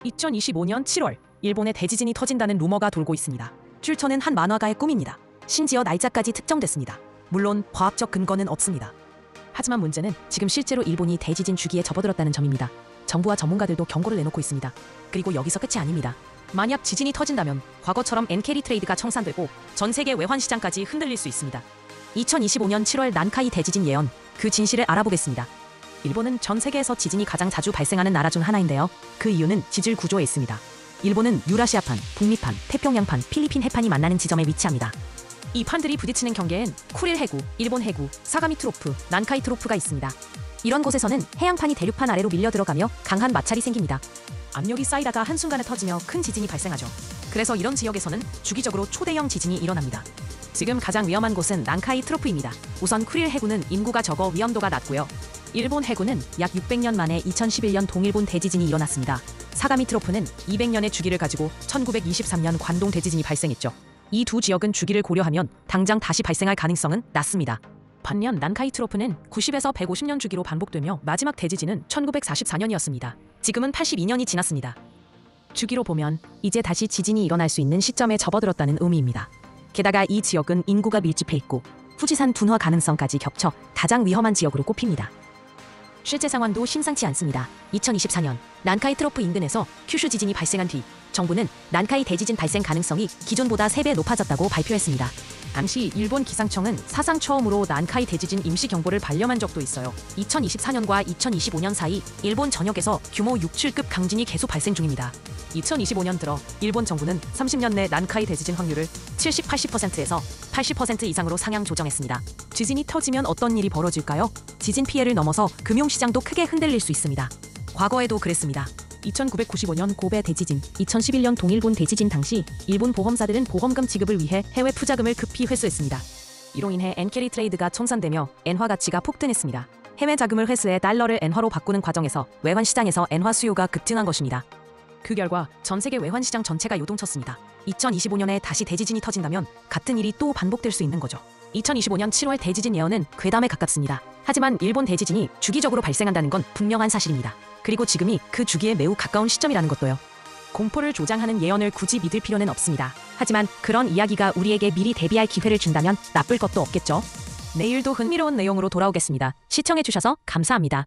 2025년 7월 일본의 대지진이 터진다는 루머가 돌고 있습니다. 출처는 한 만화가의 꿈입니다. 심지어 날짜까지 특정됐습니다. 물론 과학적 근거는 없습니다. 하지만 문제는 지금 실제로 일본이 대지진 주기에 접어들었다는 점입니다. 정부와 전문가들도 경고를 내놓고 있습니다. 그리고 여기서 끝이 아닙니다. 만약 지진이 터진다면 과거처럼 엔캐리 트레이드가 청산되고 전 세계 외환 시장까지 흔들릴 수 있습니다. 2025년 7월 난카이 대지진 예언, 그 진실을 알아보겠습니다. 일본은 전 세계에서 지진이 가장 자주 발생하는 나라 중 하나인데요. 그 이유는 지질 구조에 있습니다. 일본은 유라시아판, 북미판, 태평양판, 필리핀 해판이 만나는 지점에 위치합니다. 이 판들이 부딪히는 경계엔 쿠릴 해구, 일본 해구, 사가미 트로프, 난카이 트로프가 있습니다. 이런 곳에서는 해양판이 대륙판 아래로 밀려 들어가며 강한 마찰이 생깁니다. 압력이 쌓이다가 한순간에 터지며 큰 지진이 발생하죠. 그래서 이런 지역에서는 주기적으로 초대형 지진이 일어납니다. 지금 가장 위험한 곳은 난카이 트로프입니다. 우선 쿠릴 해구는 인구가 적어 위험도가 낮고요. 일본 해구는 약 600년 만에 2011년 동일본 대지진이 일어났습니다. 사가미 트로프는 200년의 주기를 가지고 1923년 관동 대지진이 발생했죠. 이 두 지역은 주기를 고려하면 당장 다시 발생할 가능성은 낮습니다. 반면 난카이 트로프는 90에서 150년 주기로 반복되며 마지막 대지진은 1944년이었습니다. 지금은 82년이 지났습니다. 주기로 보면 이제 다시 지진이 일어날 수 있는 시점에 접어들었다는 의미입니다. 게다가 이 지역은 인구가 밀집해 있고 후지산 둔화 가능성까지 겹쳐 가장 위험한 지역으로 꼽힙니다. 실제 상황도 심상치 않습니다. 2024년 난카이 트로프 인근에서 큐슈 지진이 발생한 뒤 정부는 난카이 대지진 발생 가능성이 기존보다 3배 높아졌다고 발표했습니다. 당시 일본 기상청은 사상 처음으로 난카이 대지진 임시 경보를 발령한 적도 있어요. 2024년과 2025년 사이 일본 전역에서 규모 6, 7급 강진이 계속 발생 중입니다. 2025년 들어 일본 정부는 30년 내 난카이 대지진 확률을 70, 80%에서 80% 이상으로 상향 조정했습니다. 지진이 터지면 어떤 일이 벌어질까요? 지진 피해를 넘어서 금융시장도 크게 흔들릴 수 있습니다. 과거에도 그랬습니다. 1995년 고베 대지진, 2011년 동일본 대지진 당시 일본 보험사들은 보험금 지급을 위해 해외 투자금을 급히 회수했습니다. 이로 인해 엔캐리 트레이드가 청산되며 엔화 가치가 폭등했습니다. 해외 자금을 회수해 달러를 엔화로 바꾸는 과정에서 외환 시장에서 엔화 수요가 급증한 것입니다. 그 결과 전 세계 외환 시장 전체가 요동쳤습니다. 2025년에 다시 대지진이 터진다면 같은 일이 또 반복될 수 있는 거죠. 2025년 7월 대지진 예언은 괴담에 가깝습니다. 하지만 일본 대지진이 주기적으로 발생한다는 건 분명한 사실입니다. 그리고 지금이 그 주기에 매우 가까운 시점이라는 것도요. 공포를 조장하는 예언을 굳이 믿을 필요는 없습니다. 하지만 그런 이야기가 우리에게 미리 대비할 기회를 준다면 나쁠 것도 없겠죠. 내일도 흥미로운 내용으로 돌아오겠습니다. 시청해주셔서 감사합니다.